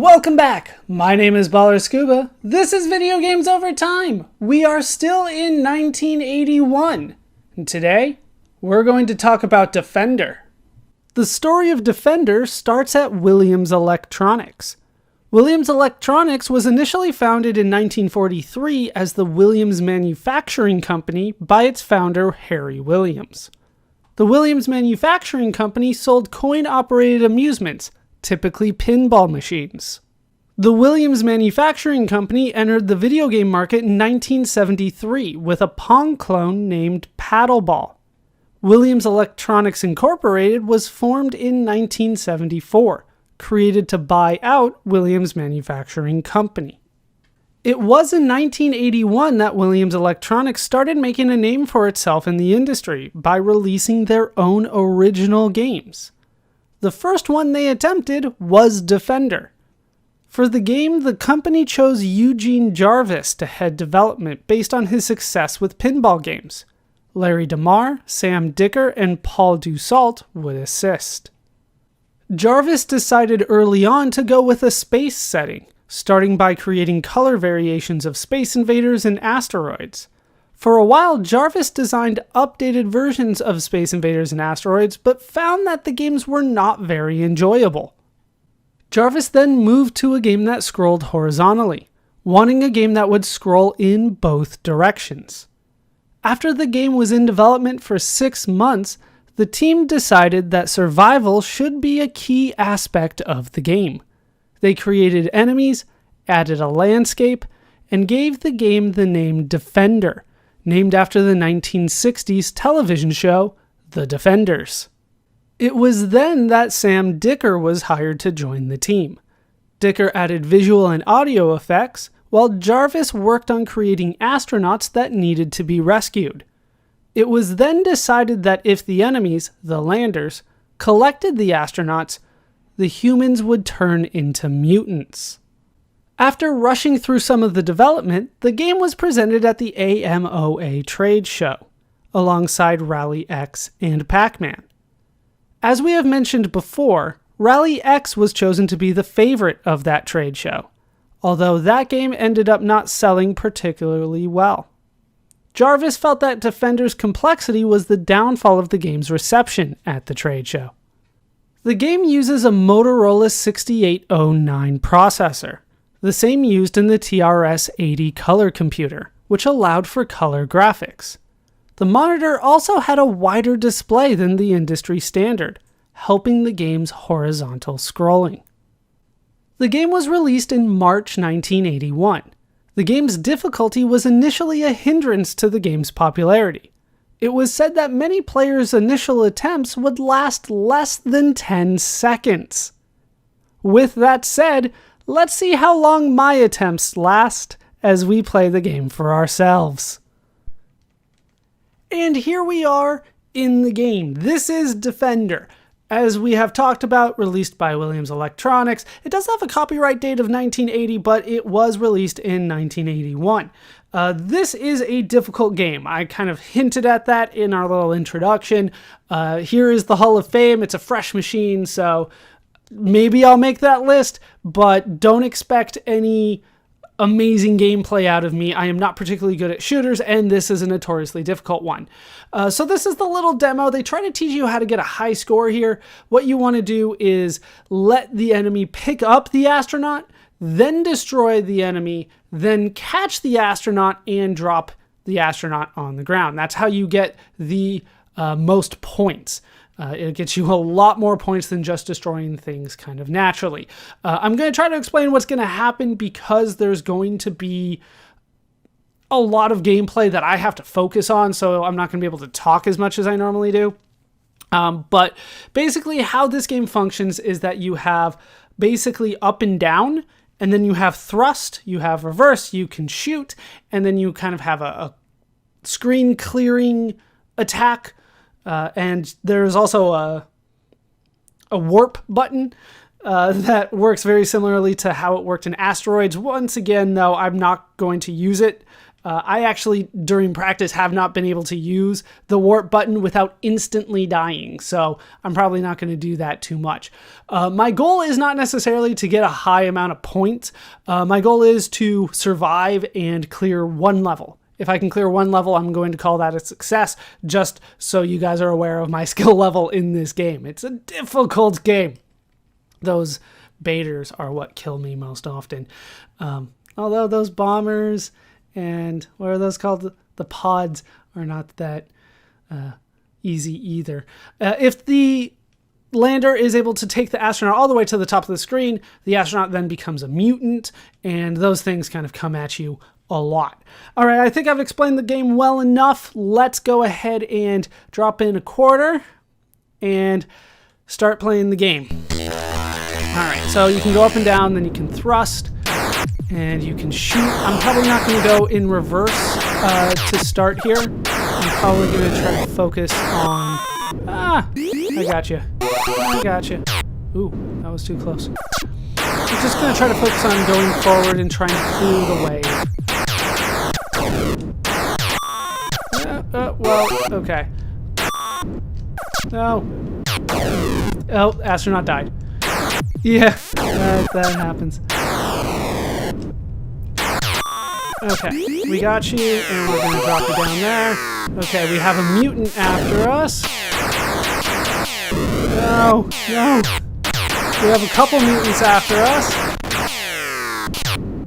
Welcome back! My name is Baller Scuba. This is Video Games Over Time. We are still in 1981. And today, we're going to talk about Defender. The story of Defender starts at Williams Electronics. Williams Electronics was initially founded in 1943 as the Williams Manufacturing Company by its founder, Harry Williams. The Williams Manufacturing Company sold coin-operated amusements, typically pinball machines. The Williams Manufacturing Company entered the video game market in 1973 with a Pong clone named Paddleball. Williams Electronics Incorporated was formed in 1974, created to buy out Williams Manufacturing Company. It was in 1981 that Williams Electronics started making a name for itself in the industry by releasing their own original games. The first one they attempted was Defender. For the game, the company chose Eugene Jarvis to head development based on his success with pinball games. Larry DeMar, Sam Dicker, and Paul Dussault would assist. Jarvis decided early on to go with a space setting, starting by creating color variations of Space Invaders and Asteroids. For a while, Jarvis designed updated versions of Space Invaders and Asteroids, but found that the games were not very enjoyable. Jarvis then moved to a game that scrolled horizontally, wanting a game that would scroll in both directions. After the game was in development for 6 months, the team decided that survival should be a key aspect of the game. They created enemies, added a landscape, and gave the game the name Defender, named after the 1960s television show, The Defenders. It was then that Sam Dicker was hired to join the team. Dicker added visual and audio effects, while Jarvis worked on creating astronauts that needed to be rescued. It was then decided that if the enemies, the landers, collected the astronauts, the humans would turn into mutants. After rushing through some of the development, the game was presented at the AMOA trade show, alongside Rally X and Pac-Man. As we have mentioned before, Rally X was chosen to be the favorite of that trade show, although that game ended up not selling particularly well. Jarvis felt that Defender's complexity was the downfall of the game's reception at the trade show. The game uses a Motorola 6809 processor, the same used in the TRS-80 color computer, which allowed for color graphics. The monitor also had a wider display than the industry standard, helping the game's horizontal scrolling. The game was released in March 1981. The game's difficulty was initially a hindrance to the game's popularity. It was said that many players' initial attempts would last less than 10 seconds. With that said, let's see how long my attempts last as we play the game for ourselves. And here we are in the game. This is Defender. As we have talked about, released by Williams Electronics. It does have a copyright date of 1980, but it was released in 1981. This is a difficult game. I kind of hinted at that in our little introduction. Here is the Hall of Fame. It's a fresh machine, so maybe I'll make that list, but don't expect any amazing gameplay out of me. I am not particularly good at shooters, and this is a notoriously difficult one. So this is the little demo. They try to teach you how to get a high score here. What you want to do is let the enemy pick up the astronaut, then destroy the enemy, then catch the astronaut and drop the astronaut on the ground. That's how you get the most points. It gets you a lot more points than just destroying things kind of naturally. I'm going to try to explain what's going to happen because there's going to be a lot of gameplay that I have to focus on, so I'm not going to be able to talk as much as I normally do. But basically how this game functions is that you have basically up and down, and then you have thrust, you have reverse, you can shoot, and then you kind of have a screen clearing attack. And there's also a warp button that works very similarly to how it worked in Asteroids. Once again, though, I'm not going to use it I actually, during practice, have not been able to use the warp button without instantly dying, so I'm probably not going to do that too much. My goal is not necessarily to get a high amount of points. My goal is to survive and clear one level. If I can clear one level, I'm going to call that a success, just so you guys are aware of my skill level in this game. It's a difficult game. Those baiters are what kill me most often. Although those bombers and what are those called? The pods are not that easy either. If the lander is able to take the astronaut all the way to the top of the screen, the astronaut then becomes a mutant, and those things kind of come at you a lot. All right, I think I've explained the game well enough. Let's go ahead and drop in a quarter and start playing the game. All right, so you can go up and down, then you can thrust, and you can shoot. I'm probably not going to go in reverse to start here. I'm probably going to try to focus on... I got you. I got you. Ooh, that was too close. I'm just going to try to focus on going forward and trying to clear the wave. Well, okay. No. Oh, astronaut died. Yeah, that happens. Okay, we got you, and we're going to drop you down there. Okay, we have a mutant after us. No, no. We have a couple mutants after us.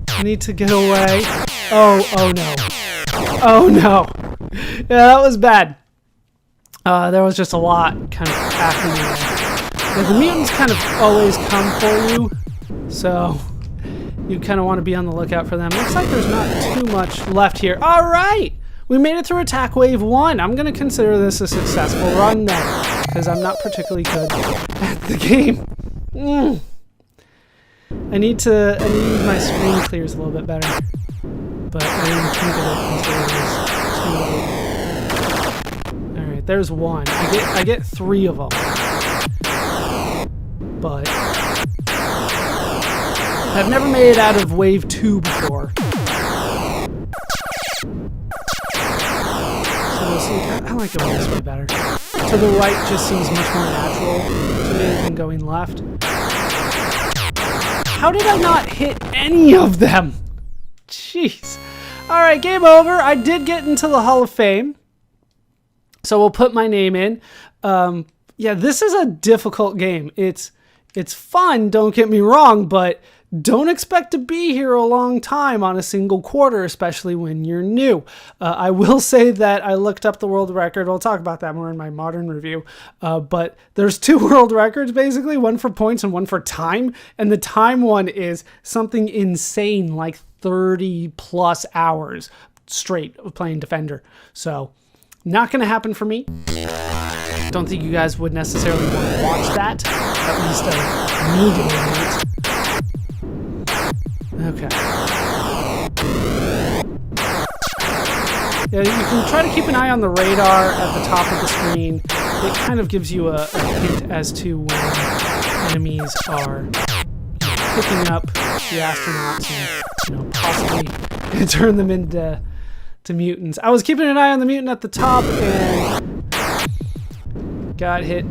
I need to get away. Oh no. Oh no. Yeah, that was bad. There was just a lot kind of happening there. Yeah, the mutants kind of always come for you, so you kind of want to be on the lookout for them. Looks like there's not too much left here. All right, we made it through attack wave 1. I'm going to consider this a successful run then, because I'm not particularly good at the game. I need to use my screen clears a little bit better, but I didn't think of it until it was too late. All right, there's one. I get 3 of them, but I've never made it out of wave 2 before. So we'll see. I like going this way better. To the right just seems much more natural to me than going left. How did I not hit any of them? Jeez. Alright, game over. I did get into the Hall of Fame, so we'll put my name in. Yeah, this is a difficult game. It's fun, don't get me wrong, but don't expect to be here a long time on a single quarter, especially when you're new. I will say that I looked up the world record. We'll talk about that more in my modern review. But there's 2 world records, basically, one for points and one for time. And the time one is something insane, like 30 plus hours straight of playing Defender. So not going to happen for me. Don't think you guys would necessarily want to watch that. At least me doing it. Okay. Yeah, you can try to keep an eye on the radar at the top of the screen. It kind of gives you a hint as to when enemies are picking up the astronauts and, possibly turn them into mutants. I was keeping an eye on the mutant at the top and got hit.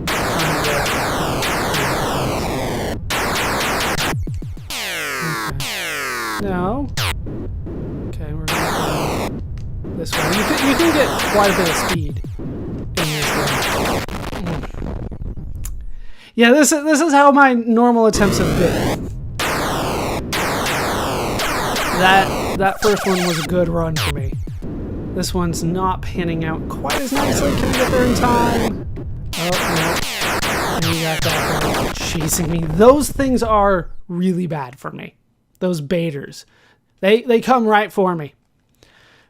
No. Okay, we're gonna go this way. You can get quite a bit of speed in this game. Yeah, this is how my normal attempts have been. That first one was a good run for me. This one's not panning out quite as nicely. Can we get there in time? Oh, no. And you got that guy chasing me. Those things are really bad for me. Those baiters. They come right for me.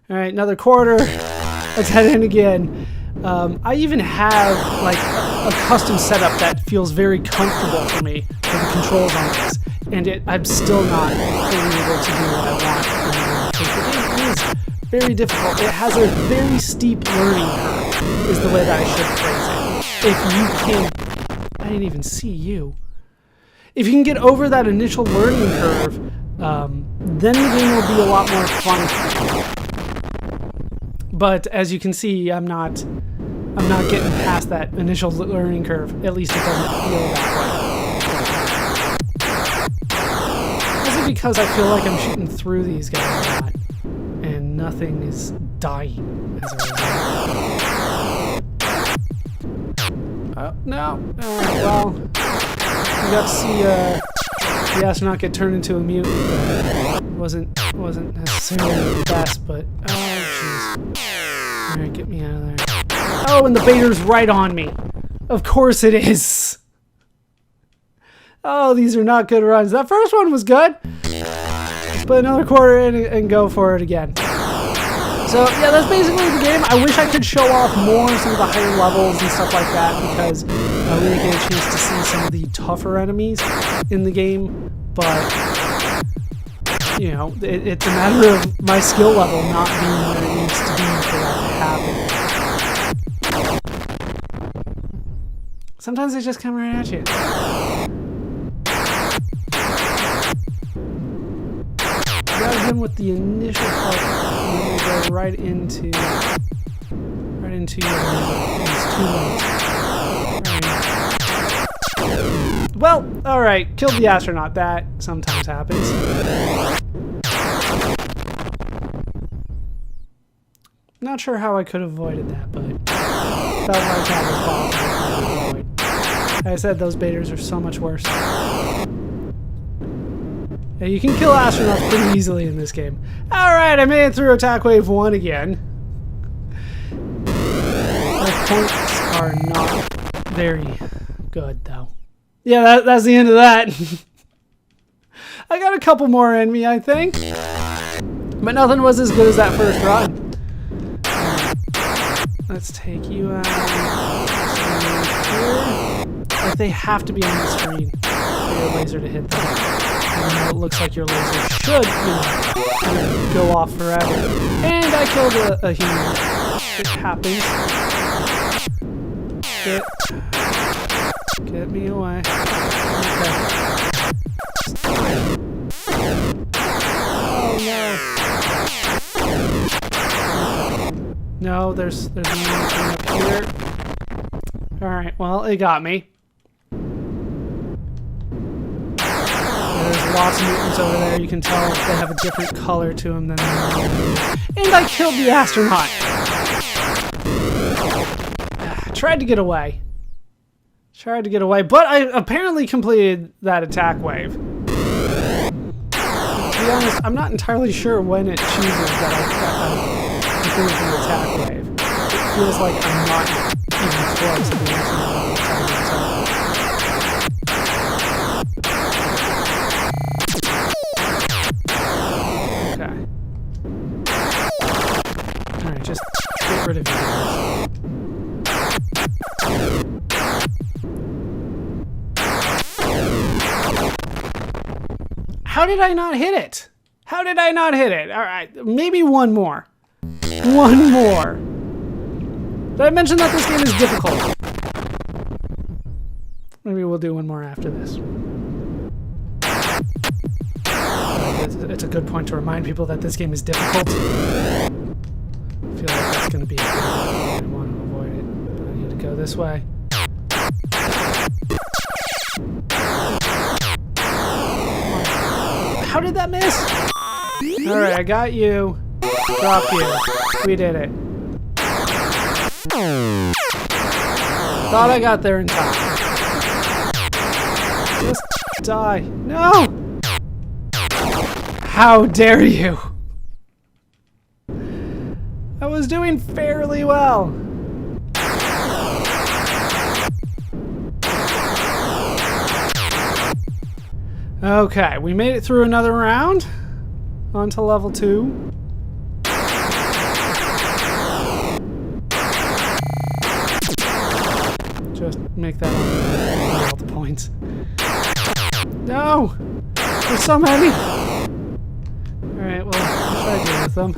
All right, another quarter. Let's head in again. I even have like a custom setup that feels very comfortable for me for the controls on this. And I'm still not being able to do what I want. Because the game is very difficult. It has a very steep learning curve, is the way that I should phrase it. If you can... I didn't even see you. If you can get over that initial learning curve, then the game will be a lot more fun for you. But as you can see, I'm not getting past that initial learning curve. At least it doesn't feel that way. Is it because I feel like I'm shooting through these guys a lot and nothing is dying as a result? Oh, no. Alright, well, we got to see the astronaut get turned into a mutant. Wasn't necessarily the best, but oh jeez. Alright, get me out of there. Oh, and the beta's right on me. Of course it is. Oh, these are not good runs. That first one was good. Let's put another quarter in and go for it again. So yeah, that's basically the game. I wish I could show off more some of the higher levels and stuff like that, because we didn't get a chance to see some of the tougher enemies in the game. But you know, it's a matter of my skill level not being where it needs to be for that to happen. Sometimes they just come right at you. Grab him with the initial part, and then we go right into your laser. It's too late. Well, alright, killed the astronaut. That sometimes happens. Not sure how I could have avoided that, but felt like that was possible to avoid. Like I said, those betas are so much worse. Yeah, you can kill astronauts pretty easily in this game. Alright, I made it through Attack Wave 1 again. My points are not very good, though. Yeah, that's the end of that. I got a couple more in me, I think. But nothing was as good as that first run. Let's take you out here. Like, they have to be on the screen for your laser to hit them. Even though it looks like your laser should, go off forever. And I killed a human. It happens. Get me away. Okay. Oh no. No, there's nothing up here. Alright, well, it got me. There's lots of mutants over there. You can tell they have a different color to them than the normal. And I killed the astronaut! Tried to get away. But I apparently completed that attack wave. To be honest, I'm not entirely sure when it chooses that I completed the attack wave. It feels like I'm not even close to the next one. Okay. Alright, just get rid of you guys. How did I not hit it? How did I not hit it? Alright, maybe one more. One more. Did I mention that this game is difficult? Maybe we'll do one more after this. It's a good point to remind people that this game is difficult. I feel like that's going to be a good one. I want to avoid it, but I need to go this way. How did that miss? Alright, I got you. Drop you. We did it. Thought I got there in time. Just die. No! How dare you? I was doing fairly well. Okay, we made it through another round. On to level 2. Just make that on all the points. No! There's so many! Alright, well, what should I do with them?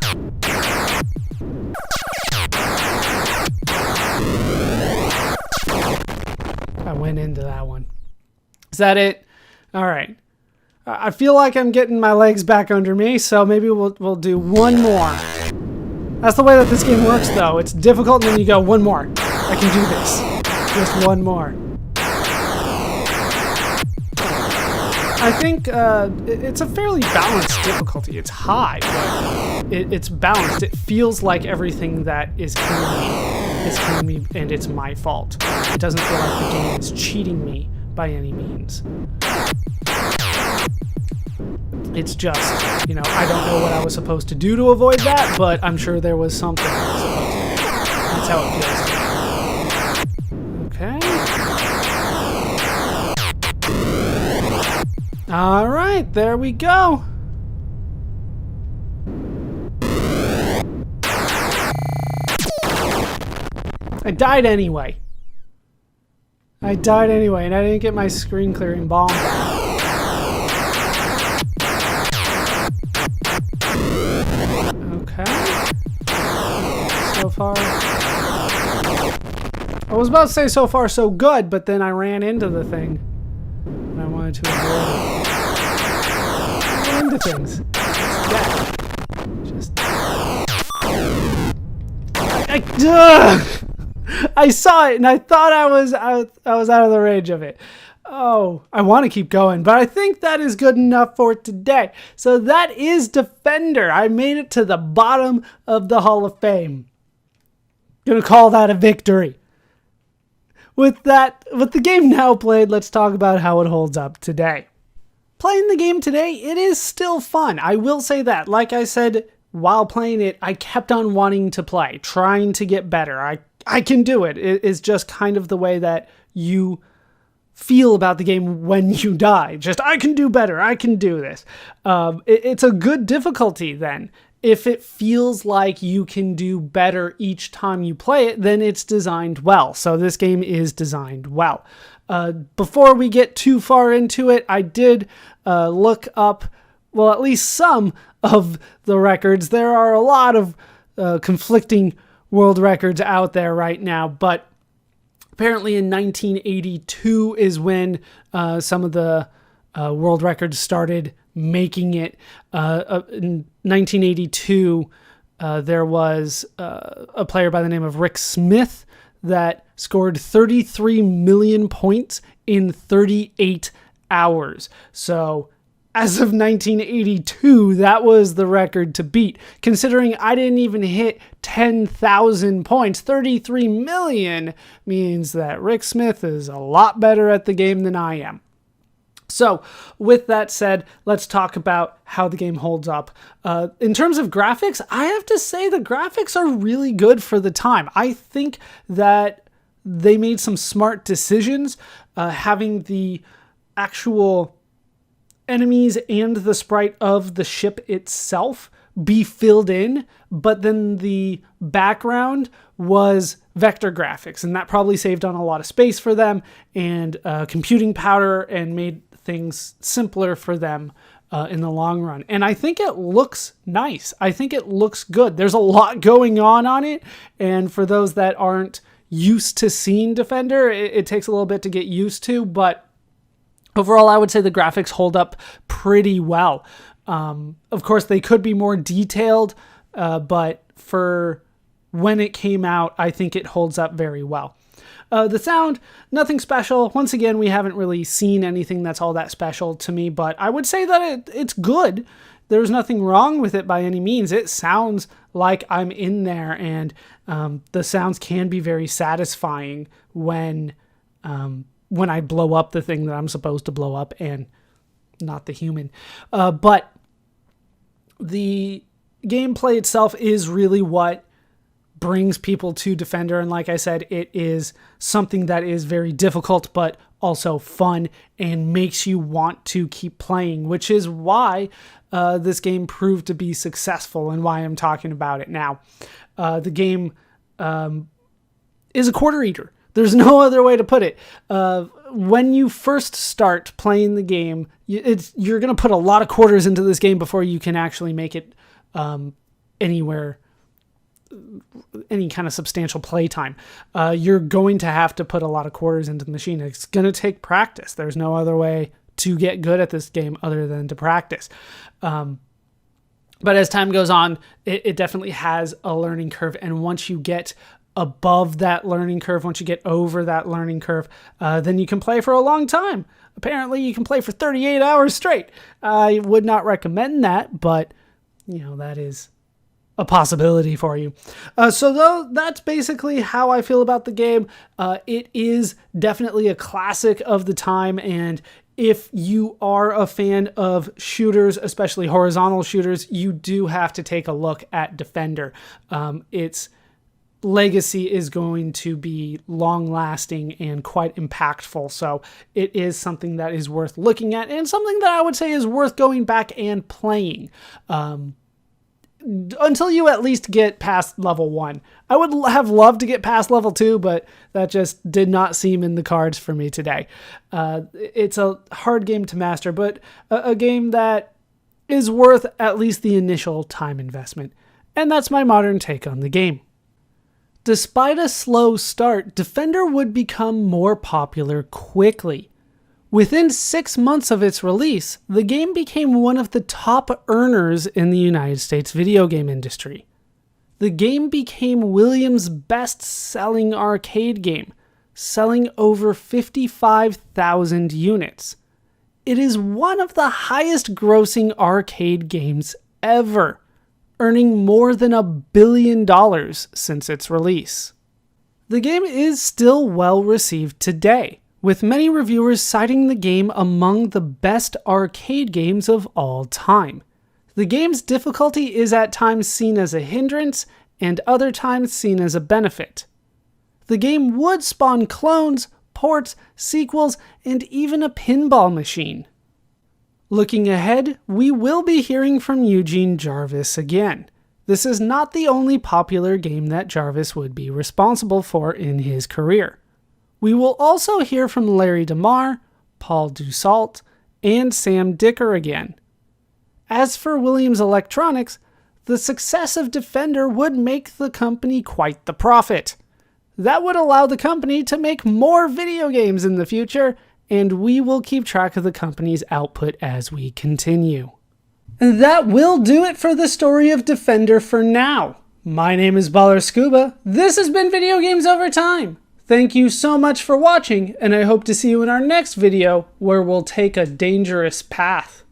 I went into that one. Is that it? Alright. I feel like I'm getting my legs back under me, so maybe we'll do one more. That's the way that this game works, though. It's difficult, and then you go, one more. I can do this. Just one more. I think it's a fairly balanced difficulty. It's high, but it's balanced. It feels like everything that is killing me, and it's my fault. It doesn't feel like the game is cheating me by any means. It's just, you know, I don't know what I was supposed to do to avoid that, but I'm sure there was something I was supposed to do. That's how it feels. Okay. All right, there we go. I died anyway. And I didn't get my screen clearing bomb back. Okay. So far. I was about to say so far so good, but then I ran into the thing. And I wanted to avoid it. I ran into things. Just I saw it and I thought I was out of the range of it. Oh, I want to keep going, but I think that is good enough for today. So that is Defender. I made it to the bottom of the Hall of Fame. Gonna call that a victory. With the game now played, let's talk about how it holds up today. Playing the game today, it is still fun. I will say that. Like I said, while playing it, I kept on wanting to play, trying to get better. I can do it. It is just kind of the way that you feel about the game when you die. Just, I can do better. I can do this. It's a good difficulty then. If it feels like you can do better each time you play it, then it's designed well. So this game is designed well. Before we get too far into it, I did look up, well, at least some of the records. There are a lot of conflicting world records out there right now, but apparently in 1982 is when some of the world records started making it. In 1982, there was a player by the name of Rick Smith that scored 33 million points in 38 hours. So as of 1982, that was the record to beat. Considering I didn't even hit 10,000 points, 33 million means that Rick Smith is a lot better at the game than I am. So with that said, let's talk about how the game holds up. In terms of graphics, I have to say the graphics are really good for the time. I think that they made some smart decisions, having the actual enemies and the sprite of the ship itself be filled in, but then the background was vector graphics, and that probably saved on a lot of space for them and computing power and made things simpler for them in the long run. And I think it looks nice. I think it looks good. There's a lot going on it, and for those that aren't used to seeing Defender, it takes a little bit to get used to, but overall, I would say the graphics hold up pretty well. Of course, they could be more detailed, but for when it came out, I think it holds up very well. The sound, nothing special. Once again, we haven't really seen anything that's all that special to me, but I would say that it's good. There's nothing wrong with it by any means. It sounds like I'm in there, and the sounds can be very satisfying when I blow up the thing that I'm supposed to blow up and not the human. But the gameplay itself is really what brings people to Defender. And like I said, it is something that is very difficult, but also fun and makes you want to keep playing, which is why this game proved to be successful and why I'm talking about it now. The game is a quarter eater. There's no other way to put it. When you first start playing the game, you're going to put a lot of quarters into this game before you can actually make it anywhere, any kind of substantial playtime. You're going to have to put a lot of quarters into the machine. It's going to take practice. There's no other way to get good at this game other than to practice. But as time goes on, it definitely has a learning curve. And once you get above that learning curve, once you get over that learning curve, then you can play for a long time. Apparently, you can play for 38 hours straight. I would not recommend that, but, that is a possibility for you. So that's basically how I feel about the game. It is definitely a classic of the time, and if you are a fan of shooters, especially horizontal shooters, you do have to take a look at Defender. Its legacy is going to be long-lasting and quite impactful, so it is something that is worth looking at, and something that I would say is worth going back and playing. Until you at least get past level 1. I would have loved to get past level 2, but that just did not seem in the cards for me today. It's a hard game to master, but a game that is worth at least the initial time investment. And that's my modern take on the game. Despite a slow start, Defender would become more popular quickly. Within 6 months of its release, the game became one of the top earners in the United States video game industry. The game became Williams' best-selling arcade game, selling over 55,000 units. It is one of the highest-grossing arcade games ever, earning more than $1 billion since its release. The game is still well received today, with many reviewers citing the game among the best arcade games of all time. The game's difficulty is at times seen as a hindrance, and other times seen as a benefit. The game would spawn clones, ports, sequels, and even a pinball machine. Looking ahead, we will be hearing from Eugene Jarvis again. This is not the only popular game that Jarvis would be responsible for in his career. We will also hear from Larry DeMar, Paul Dussault, and Sam Dicker again. As for Williams Electronics, the success of Defender would make the company quite the profit. That would allow the company to make more video games in the future, and we will keep track of the company's output as we continue. And that will do it for the story of Defender for now. My name is Baller Scuba. This has been Video Games Over Time. Thank you so much for watching, and I hope to see you in our next video where we'll take a dangerous path.